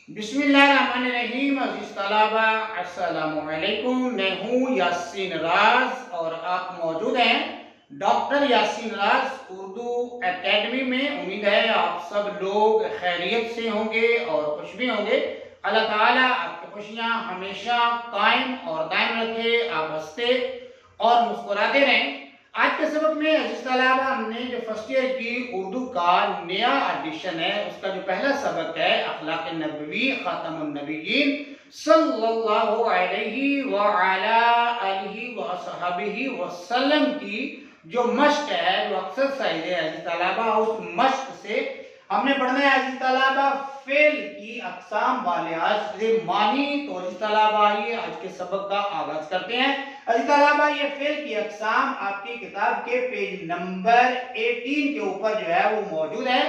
بسم اللہ الرحمن الرحیم۔ عزیز طلبہ السلام علیکم، میں ہوں یاسین راز اور آپ موجود ہیں ڈاکٹر یاسین راز اردو اکیڈمی میں۔ امید ہے آپ سب لوگ خیریت سے ہوں گے اور خوش بھی ہوں گے۔ اللہ تعالیٰ آپ کی خوشیاں ہمیشہ قائم اور دائم رکھے، آپ ہنستے اور مسکراتے رہیں۔ آج کے سبق میں عزیز طلبہ ہم نے جو فرسٹ ایئر کی اردو کا نیا ایڈیشن ہے، اس کا جو پہلا سبق ہے اخلاق نبوی خاتم النبیین صلی اللہ علیہ وعلا آلہ وصحبہ وسلم کی جو مشق ہے، جو ایکسرسائز ہے عزیز طلبہ، اس مشق سے ہم نے پڑھنا ہے عزیز طلبہ فعل کی اقسام والے آج معنی۔ تو عزیز طلبہ آئیے آج کے سبق کا آغاز کرتے ہیں۔ عزیز طلبہ یہ فعل کی اقسام آپ کی کتاب کے پیج نمبر 18 کے اوپر جو ہے وہ موجود ہے،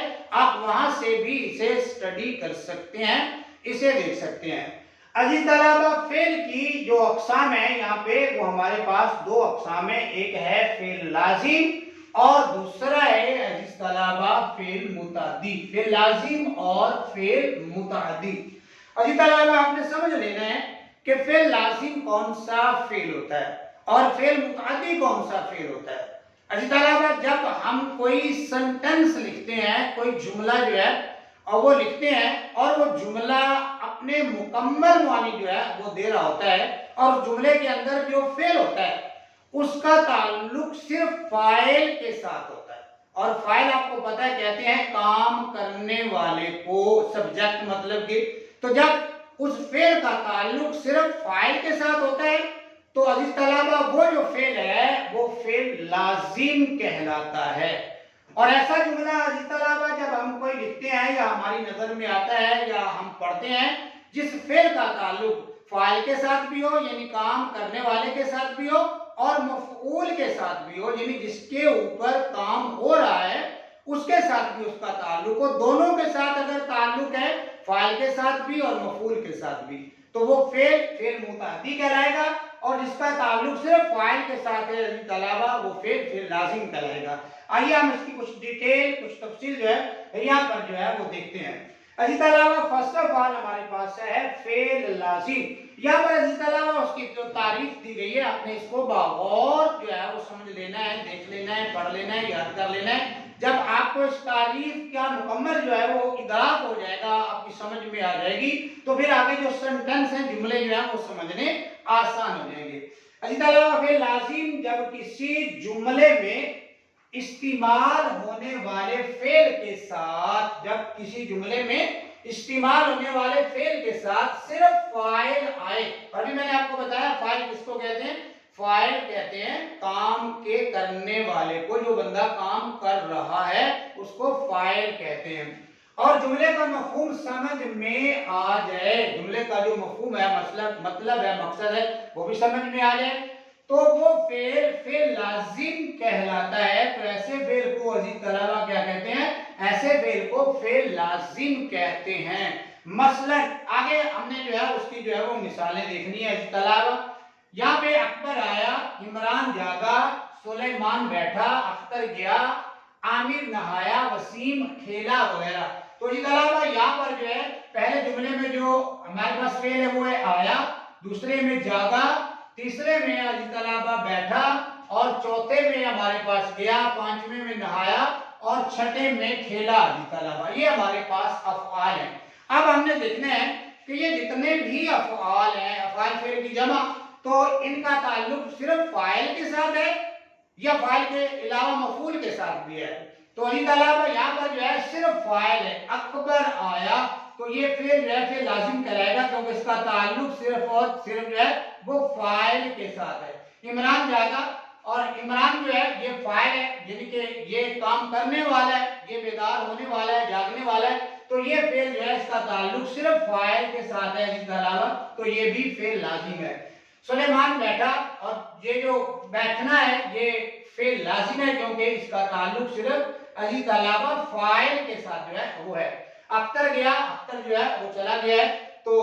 آپ وہاں سے بھی اسے اسٹڈی کر سکتے ہیں، اسے دیکھ سکتے ہیں۔ عزیز طلبہ فعل کی جو اقسام ہیں یہاں پہ وہ ہمارے پاس دو اقسام ہیں، ایک ہے فعل لازم اور دوسرا ہے عزیز طلبہ فعل متعدی، فعل لازم اور فعل متعدی۔ عزیز طلبہ آپ نے سمجھ لینا ہے کہ فعل لازم کون سا فعل ہوتا ہے اور فعل متعدی کون سا فعل ہوتا ہے۔ عزیز طلبہ جب ہم کوئی سنٹنس لکھتے ہیں، کوئی جملہ جو ہے اور وہ لکھتے ہیں اور وہ جملہ اپنے مکمل معنی جو ہے وہ دے رہا ہوتا ہے اور جملے کے اندر جو فعل ہوتا ہے اس کا تعلق صرف فاعل کے ساتھ ہوتا ہے، اور فاعل آپ کو پتہ ہے کہتے ہیں کام کرنے والے کو، سبجیکٹ مطلب کہ۔ تو جب اس فعل کا تعلق صرف فاعل کے ساتھ ہوتا ہے تو عزیز طلبہ وہ جو فعل ہے وہ فعل لازم کہلاتا ہے۔ اور ایسا جملہ عزیز طلبہ جب ہم کوئی لکھتے ہیں یا ہماری نظر میں آتا ہے یا ہم پڑھتے ہیں جس فعل کا تعلق فاعل کے ساتھ بھی ہو یعنی کام کرنے والے کے ساتھ بھی ہو اور مفعول کے ساتھ بھی ہو یعنی جس کے اوپر کام ہو رہا ہے اس کے ساتھ بھی اس کا تعلق ہو، دونوں کے ساتھ اگر تعلق ہے فاعل کے ساتھ بھی اور مفعول کے ساتھ بھی، تو وہ فعل متعدی کہلائے گا، اور جس کا تعلق صرف فاعل کے ساتھ ہے عزیز طلبہ وہ فعل لازم کہلائے گا۔ آئیے ہم اس کی کچھ ڈیٹیل، کچھ تفصیل جو ہے یہاں پر جو ہے وہ دیکھتے ہیں۔ عزیز طلبہ فرسٹ آف آل ہمارے پاس ہے فعل لازم۔ یہاں پر عزیز طلبہ اس کی جو تعریف دی گئی ہے آپ نے اس کو بغور جو ہے وہ سمجھ لینا ہے، دیکھ لینا ہے، پڑھ لینا ہے، یاد کر لینا ہے۔ جب آپ کو اس تعریف کا مکمل جو ہے وہ ادراک ہو جائے گا، آپ کی سمجھ میں آ جائے گی، تو پھر آگے جو سنٹنس ہیں، جملے جو ہیں وہ سمجھنے آسان ہو جائیں گے۔ عزیز طلبہ فعل لازم جب کسی جملے میں استعمال ہونے والے فعل کے ساتھ، جب کسی جملے میں استعمال ہونے والے فعل کے ساتھ صرف فاعل آئے، اور بھی میں نے آپ کو بتایا فاعل کس کو کہتے ہیں، فاعل کہتے ہیں کام کے کرنے والے کو، جو بندہ کام کر رہا ہے اس کو فاعل کہتے ہیں، اور جملے کا مفہوم سمجھ میں آ جائے، جملے کا جو مفہوم ہے، مطلب ہے، مقصد ہے، وہ بھی سمجھ میں آ جائے تو وہ فعل لازم کہلاتا ہے۔ تو ایسے فعل کو عزیز طلبہ کیا کہتے ہیں، ایسے فعل کو فعل لازم کہتے ہیں۔ مثلا آگے ہم نے جو ہے اس کی جو ہے وہ مثالیں دیکھنی ہے عزیز طلبہ۔ یہاں پہ اکبر آیا، عمران جاگا، سلیمان بیٹھا، اختر گیا، عامر نہایا، وسیم کھیلا وغیرہ۔ تو عزیز طلبہ یہاں پر جو ہے پہلے جملے میں جو ہمارے پاس فعل ہے وہ ہے آیا، دوسرے میں جاگا، تیسرے میں عزیز طلبہ بیٹھا، اور چوتھے میں ہمارے پاس گیا، پانچویں میں نہایا اور چھٹے میں کھیلا عزیز طلبہ۔ یہ ہمارے پاس افعال ہیں۔ اب ہم نے دیکھنا ہے کہ یہ جتنے بھی افعال ہیں، افعال فعل کی جمع، تو ان کا تعلق صرف فاعل کے ساتھ ہے یا فاعل کے علاوہ مفعول کے ساتھ بھی ہے۔ تو عزیز طلبہ یہاں پر جو ہے صرف فاعل ہے، اکبر آیا، تو یہ فعل جو ہے فعل لازم کہلائے گا کیونکہ اس کا تعلق صرف اور صرف جو ہے وہ فاعل کے ساتھ ہے۔ عمران جاگا، اور عمران جو ہے یہ فاعل ہے یعنی کہ یہ کام کرنے والا ہے، یہ بیدار ہونے والا ہے، جاگنے والا ہے، تو یہ فعل جو ہے اس کا تعلق صرف فاعل کے ساتھ ہے عزیز طلبہ، تو یہ بھی فعل لازم ہے۔ سلیمان بیٹھا، اور یہ جو بیٹھنا ہے یہ فعل لازم ہے کیونکہ اس کا تعلق صرف عزیز طلبہ فاعل کے ساتھ جو ہے وہ ہے۔ اختر گیا، اختر جو ہے وہ چلا گیا ہے، تو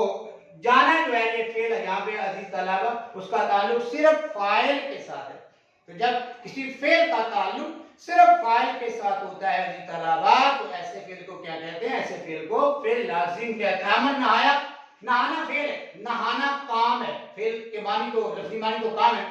جانا جو ہے یہ فعل ہے یہاں پہ عزیز طلبہ، اس کا تعلق صرف فاعل کے ساتھ ہے۔ تو جب کسی فعل کا تعلق صرف فاعل کے ساتھ ہوتا ہے جی طلبا، تو ایسے فعل کو کیا کہتے ہیں؟ ایسے فعل کو فعل لازم کہتے ہیں۔ امن نہایا، نہانا فعل ہے، نہانا کام ہے، فعل کے معنی تو لفظی معنی تو کام ہے،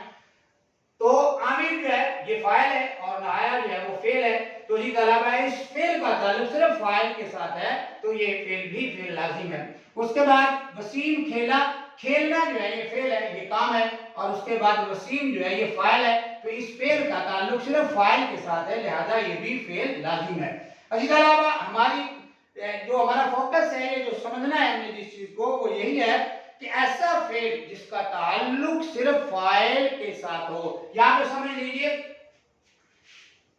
تو عامر جو ہے یہ فاعل ہے اور نہایا جو ہے وہ فعل ہے، تو جی طلبا اس فعل کا تعلق صرف فاعل کے ساتھ ہے، تو یہ فعل بھی فعل لازم ہے۔ اس کے بعد وسیم کھیلا، کھیلنا جو ہے یہ فعل ہے، یہ کام ہے، اور اس کے بعد وسیم جو ہے یہ فاعل ہے، تو اس فعل کا تعلق صرف فاعل کے ساتھ ہے، لہذا یہ بھی فعل لازم ہے۔ اسی طرح ہماری جو ہمارا فوکس ہے، یہ جو سمجھنا ہے ہم نے جس چیز کو، وہ یہی ہے کہ ایسا فعل جس کا تعلق صرف فاعل کے ساتھ ہو، یہاں پہ سمجھ لیجئے،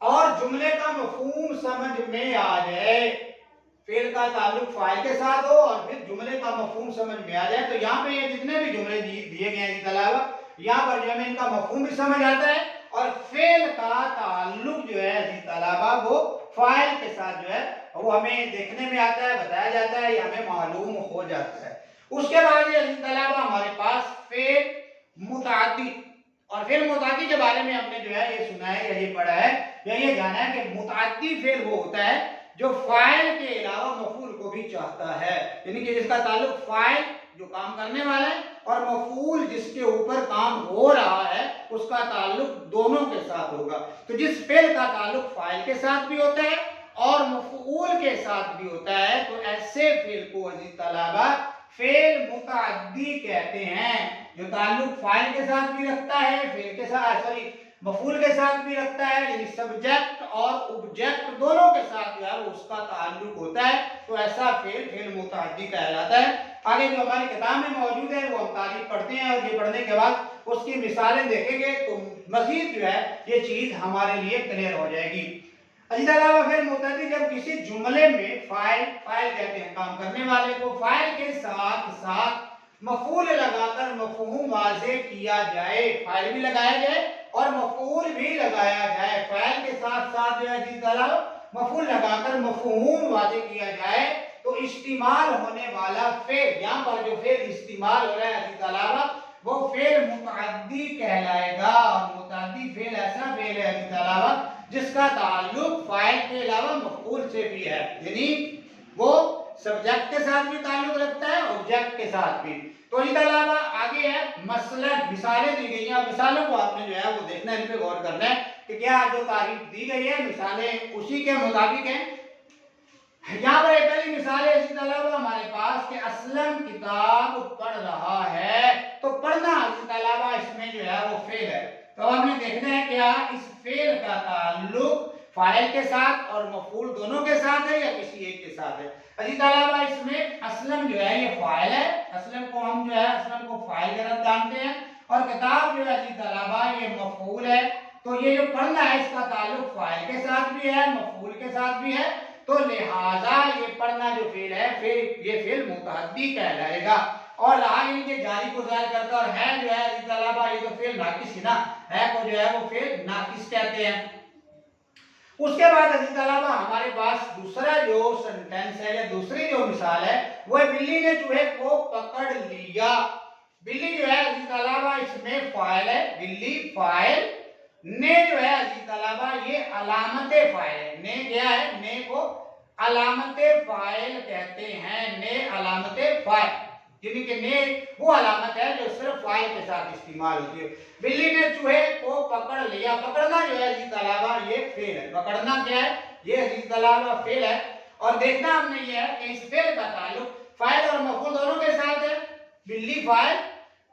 اور جملے کا مفہوم سمجھ میں آ جائے، فعل کا تعلق فاعل کے ساتھ ہو اور پھر جملے کا مفہوم سمجھ میں آ جائے، تو یہاں پہ یہ جتنے بھی جملے دیے گئے ہیں طلبا، یہاں پر جو ہے ان کا مفہوم بھی سمجھ آتا ہے اور فعل کا تعلق جو ہے طلبا وہ فاعل کے ساتھ جو ہے وہ ہمیں دیکھنے میں آتا ہے، بتایا جاتا ہے، یہ ہمیں معلوم ہو جاتا ہے۔ اس کے بعد یہ طلبا ہمارے پاس فعل متعدی، اور فعل متعدی کے بارے میں ہم نے جو ہے یہ سنا ہے یا یہ پڑھا ہے یا یہ جانا ہے کہ متعدی فعل وہ ہوتا ہے جو فاعل کے علاوہ مفعول کو بھی چاہتا ہے، یعنی کہ جس کا تعلق فاعل جو کام کرنے والا ہے اور مفعول جس کے اوپر کام ہو رہا ہے اس کا تعلق دونوں کے ساتھ ہوگا۔ تو جس فعل کا تعلق فاعل کے ساتھ بھی ہوتا ہے اور مفعول کے ساتھ بھی ہوتا ہے، تو ایسے فعل کو عزیز طلبا فعل متعدی کہتے ہیں، جو تعلق فاعل کے ساتھ بھی رکھتا ہے، فعل کے ساتھ مفعول کے ساتھ بھی رکھتا ہے، یعنی سبجیکٹ اور آبجیکٹ دونوں کے ساتھ جو ہے وہ اس کا تعلق ہوتا ہے، تو ایسا فعل فعل متعدی کہلاتا ہے۔ آگے جو ہماری کتاب میں موجود ہے وہ ہم تعریف پڑھتے ہیں، اور یہ پڑھنے کے بعد اس کی مثالیں دیکھیں گے تو مزید جو ہے یہ چیز ہمارے لیے کلیئر ہو جائے گی۔ اسی طرح فعل متعدی جب کسی جملے میں فاعل کہتے ہیں کام کرنے والے کو، فاعل کے ساتھ ساتھ مفعول لگا کر مفہوم واضح کیا جائے، فاعل بھی لگایا جائے اور مفعول بھی لگایا جائے، فاعل کے ساتھ ساتھ جو ہے جس طرح مفعول لگا کر مفہوم واضح کیا جائے، تو استعمال ہونے والا فعل، یہاں پر جو فعل استعمال ہو رہا ہے عزیز طلبا وہ فعل متعدی کہلائے گا، اور متعدی فعل ایسا فعل ہے عزیز طلبا جس کا تعلق فاعل کے علاوہ مفعول سے بھی ہے، یعنی وہ سبجیکٹ کے ساتھ بھی تعلق رکھتا ہے آبجیکٹ کے ساتھ بھی۔ تو عزیز طلبا آگے ہے مثلاً، مثالیں دی گئی ہیں، مثالوں کو آپ نے جو ہے وہ دیکھنا ہے، ان پہ غور کرنا ہے کہ کیا جو تعریف دی گئی ہے مثالیں اسی کے مطابق ہیں۔ یہاں پر ایک پہلی مثال ہے عزیز طلبا ہمارے پاس کہ اسلم کتاب پڑھ رہا ہے، تو پڑھنا عزیز طلبا اس میں جو ہے وہ فعل ہے، تو ہم نے دیکھنا ہے کیا اس فعل کا تعلق فاعل کے ساتھ اور مفعول دونوں کے ساتھ ہے یا کسی ایک کے ساتھ ہے۔ عزیز طلبا اس میں اسلم جو ہے یہ فاعل ہے، اسلم کو ہم جو ہے اسلم کو فاعل کے طرف جانتے ہیں، اور کتاب جو ہے عزیز طلبا یہ مفعول ہے، تو یہ جو پڑھنا ہے اس کا تعلق فاعل کے ساتھ بھی ہے مفعول کے ساتھ بھی ہے، تو لہذا یہ پڑھنا جو فعل ہے یہ فعل متعدی کہلائے گا، اور رہا یعنی کہ جاری کو ظاہر کرتا، اور ہے جو ہے عزیز طلبا یہ تو فعل ناقص ہی نا، ہے کو جو ہے وہ فعل ناقص کہتے ہیں۔ اس کے بعد عزیز طلبا ہمارے پاس دوسرا جو سنٹینس ہے یا دوسری جو مثال ہے وہ ہے بلی نے چوہے کو پکڑ لیا۔ بلی جو ہے عزیز طلبا اس میں فاعل ہے، بلی فاعل، نے جو ہے عزیز طلبا یہ علامت فاعل ہے، نے کیا ہے، نے کو علامت فاعل کہتے ہیں، نے علامت فاعل، یعنی کہ نے وہ علامت ہے جو صرف فاعل کے ساتھ استعمال ہوتی ہے۔ بلی نے چوہے کو پکڑ لیا، پکڑنا جو ہے عزیز طلبا یہ فعل ہے، پکڑنا کیا ہے، یہ عزیز طلبا فعل ہے، اور دیکھنا ہم نے یہ ہے کہ اس فعل کا تعلق فاعل اور مفعول دونوں کے ساتھ ہے، بلی فاعل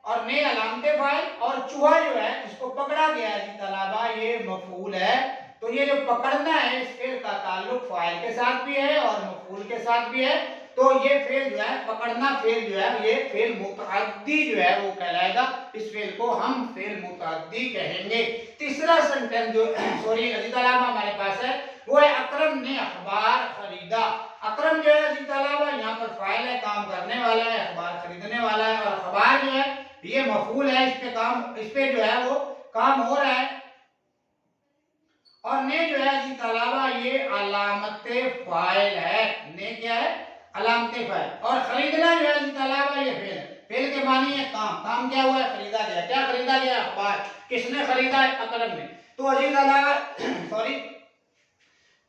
اور نے علامت فاعل، اور چوہا جو ہے جس کو پکڑا گیا ہے عزیز طلبا یہ مفعول ہے، تو یہ جو پکڑنا ہے اس فعل کا تعلق فاعل کے ساتھ بھی ہے اور مفعول کے ساتھ بھی ہے، تو یہ فعل جو ہے پکڑنا فعل جو ہے یہ فعل متعدی جو ہے وہ کہلائے گا، اس فعل کو ہم فعل متعدی کہیں گے۔ تیسرا سنٹینس جو سوری عزیز طلبا ہمارے پاس ہے وہ ہے اکرم نے اخبار خریدا۔ اکرم جو ہے عزیز طلبا یہاں پر فاعل ہے، کام کرنے والا ہے، اخبار خریدنے والا ہے، اور اخبار جو ہے یہ مفعول ہے، اس پہ جو ہے وہ کام ہو رہا ہے، اور نے جو ہے عزیز طلبا یہ علامت فاعل ہے، نے کیا ہے، علامت فاعل، اور خریدنا جو ہے عزیز طلبا یہ فعل ہے، فعل کے معنی ہے کام، کام کیا ہوا ہے، خریدا گیا، کیا خریدا گیا، اخبار، کس نے خریدا ہے، اکرم نے۔ تو عزیز طلبا سوری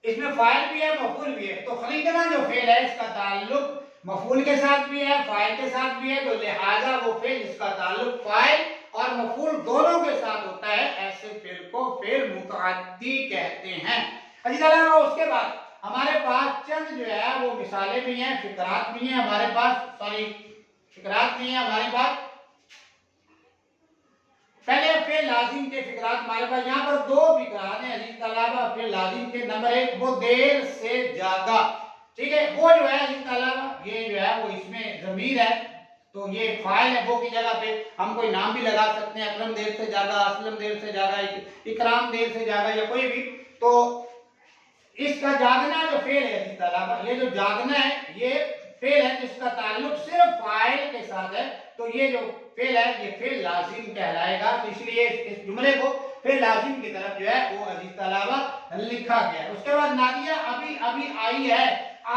اس میں فاعل بھی ہے مفعول بھی ہے، تو خریدنا جو فعل ہے اس کا تعلق مفعول کے ساتھ بھی ہے فاعل کے ساتھ بھی ہے، تو لہذا وہ فعل جس کا تعلق فاعل اور مفعول دونوں کے ساتھ ہوتا ہے ایسے فعل کو فعل متعدی کہتے ہیں۔ اسی طرح اس کے بعد ہمارے پاس چند جو ہے وہ مثالیں بھی ہیں، فقرات بھی ہیں ہمارے پاس، فقرات بھی ہیں ہمارے پاس۔ پہلے فعل لازم کے فقرات ہمارے پاس یہاں پر دو فقرات ہیں عزیز طلبہ۔ فعل لازم کے نمبر ایک، وہ دیر سے جاگا، ٹھیک ہے، وہ جو ہے عزیز طلبہ یہ جو ہے وہ اس میں ضمیر ہے، تو یہ فاعل ہے، وہ کی جگہ پہ ہم کوئی نام بھی لگا سکتے ہیں، اکرم دیر سے جاگا، اسلم دیر سے جاگا، اکرام دیر سے جاگا یا کوئی بھی۔ تو اس کا جاگنا جو فعل ہے عزیز طلبہ، یہ جو جاگنا ہے یہ فعل ہے جس کا تعلق صرف فاعل کے ساتھ ہے، تو یہ جو فعل ہے یہ فعل لازم کہلائے گا، تو اس لیے اس جملے کو فعل لازم کی طرف جو ہے وہ عزیز طلبہ لکھا گیا ہے۔ اس کے بعد نادیہ ابھی ابھی آئی ہے،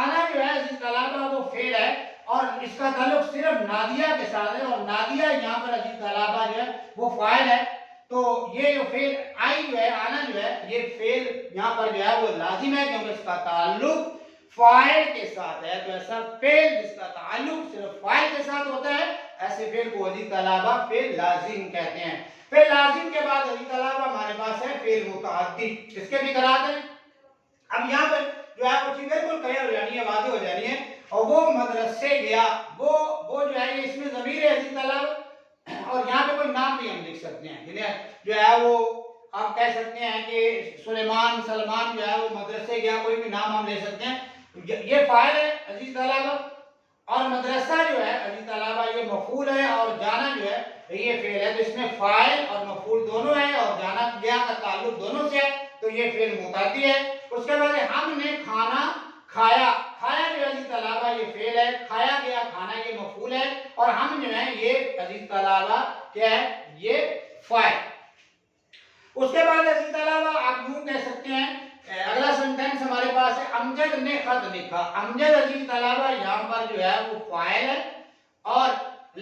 آنا جو ہے عزیز طلبہ وہ فعل ہے اور اس کا تعلق صرف نادیہ کے ساتھ ہے، اور نادیہ یہاں پر عزیز طلبہ جو ہے وہ فاعل ہے، تو یہ جو فعل آئی جو ہے آنا جو ہے یہ فعل یہاں پر جو ہے وہ لازم ہے کیونکہ اس کا تعلق فاعل کے ساتھ ہے، تو ایسا فعل جس کا تعلق صرف فاعل کے ساتھ ہوتا ہے ایسے فعل کو عزیز طلبہ فعل لازم کہتے ہیں۔ فعل لازم کے بعد عزیز طلبہ ہمارے پاس ہے فعل متعدی، اس کے بھی قرات ہیں۔ اب یہاں پر جو ہے وہ چیز بالکل کلیئر ہو جانی ہے، واضح ہو جانی ہے، اور وہ مدرسے گیا، وہ جو ہے اس میں ضمیر ہے عزیز طلبہ، اور یہاں پہ کوئی نام بھی ہم لکھ سکتے ہیں، جو ہے وہ آپ کہہ سکتے ہیں کہ سلیمان سلمان جو ہے وہ مدرسے گیا، کوئی بھی نام ہم لے سکتے ہیں، یہ فاعل ہے عزیز طلبہ، اور مدرسہ جو ہے عزیز طلبہ یہ مفعول ہے، اور جانا جو ہے یہ فعل ہے، تو اس میں فاعل اور مفعول دونوں ہیں اور جانا گیا کا تعلق دونوں سے ہے، تو یہ فعل متعدی ہے۔ اس کے بعد ہم نے کھانا کھایا، کھایا جو عزیز طلبہ یہ فعل ہے، کھایا گیا کھانا یہ مفعول ہے، اور ہم جو ہے یہ عزیز طلبہ کیا ہے یہ فاعل۔ اس کے بعد عزیز طلبہ آپ یوں کہہ سکتے ہیں، اگلا سنٹینس ہمارے پاس ہے امجد نے خط لکھا، امجد عزیز طلبہ یہاں پر جو ہے وہ فاعل ہے، اور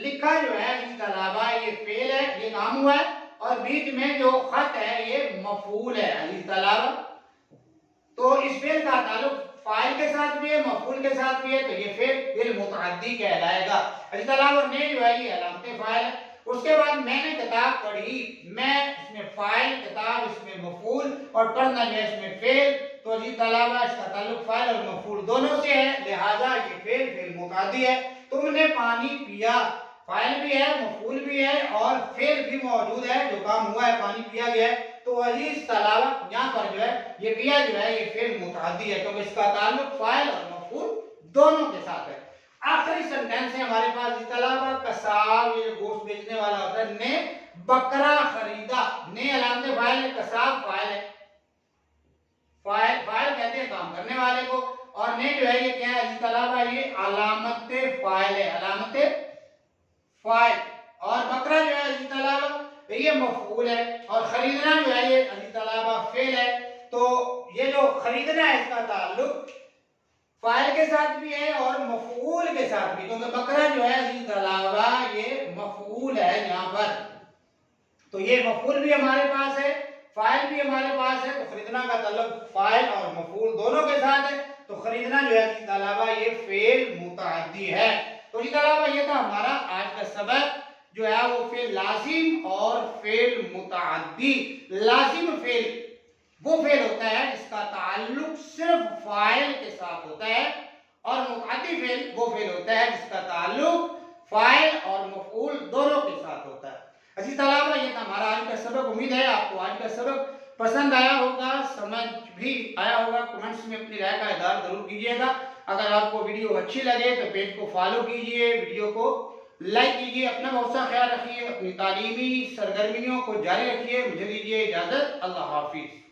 لکھا جو ہے عزیز طلبہ یہ فعل ہے، یہ کام ہوا ہے، اور بیچ میں جو خط ہے یہ مفعول ہے عزیز طلبہ، تو اس فعل کا تعلق فاعل کے ساتھ بھی ہے مفعول کے ساتھ بھی ہے، تو یہ فعل متعدی کہلائے گا عزیز طلبہ۔ نے جو ہے یہ علامت فاعل ہے۔ اس کے بعد میں نے کتاب پڑھی، میں اس میں فاعل، کتاب اس میں مفعول، اور پڑھنا جو ہے اس میں فعل، تو عزیز طلبہ اس کا تعلق فاعل اور مفعول دونوں سے ہے، لہذا یہ فعل متعدی ہے۔ تم نے پانی پیا، فاعل بھی ہے مفعول بھی ہے اور فعل بھی موجود ہے، جو کام ہوا ہے پانی پیا گیا ہے، تو عزیز طلبہ یہاں پر جو ہے یہ پیا جو ہے یہ فعل متعدی ہے کیونکہ اس کا تعلق فاعل اور مفعول دونوں کے ساتھ ہے۔ آخری سنٹینس ہے ہمارے پاس عزیز طلبہ، کساب یہ گوشت بیچنے والا ہوتا ہے، نے بکرا خریدا، نے علامت فاعل ہے، کساب فاعل ہے، فاعل کہتے ہیں کام کرنے والے کو، اور نے جو ہے یہ کیا ہے عزیز طلبہ یہ علامت فاعل ہے، علامت فاعل، اور بکرا جو ہے عزیز طلبہ یہ مفعول ہے، اور خریدنا جو ہے یہ عزیز طلبہ فعل ہے، تو یہ جو خریدنا ہے اس کا تعلق فاعل کے ساتھ بھی ہے اور مفعول کے ساتھ بھی، کیونکہ بکرا جو ہے عزیز طلبہ یہ مفعول ہے یہاں پر، تو یہ مفعول بھی ہمارے پاس ہے فاعل بھی ہمارے پاس ہے، تو خریدنا کا تعلق فاعل اور مفعول دونوں کے ساتھ ہے، تو خریدنا جو ہے عزیز طلبہ یہ فعل متعدی ہے۔ تو عزیز طلبہ یہ تھا ہمارا آج کا سبق جو ہے وہ فعل لازم اور فعل متعدی۔ لازم فعل وہ فعل ہوتا ہے جس کا تعلق صرف فاعل کے ساتھ ہوتا ہے، اور متعدی فعل وہ فعل ہوتا ہے جس کا تعلق فاعل اور مفعول دونوں کے ساتھ ہوتا ہے۔ عزیز طلبہ یہ تھا ہمارا آج کا سبق، امید ہے آپ کو آج کا سبق پسند آیا ہوگا، سمجھ بھی آیا ہوگا۔ کمنٹس میں اپنی رائے کا اظہار ضرور کیجیے گا۔ اگر آپ کو ویڈیو اچھی لگے تو پیج کو فالو کیجیے، ویڈیو کو لائک کیجیے، اپنا بہت سا خیال رکھیے، اپنی تعلیمی سرگرمیوں کو جاری رکھیے۔ مجھے دیجیے اجازت، اللہ حافظ۔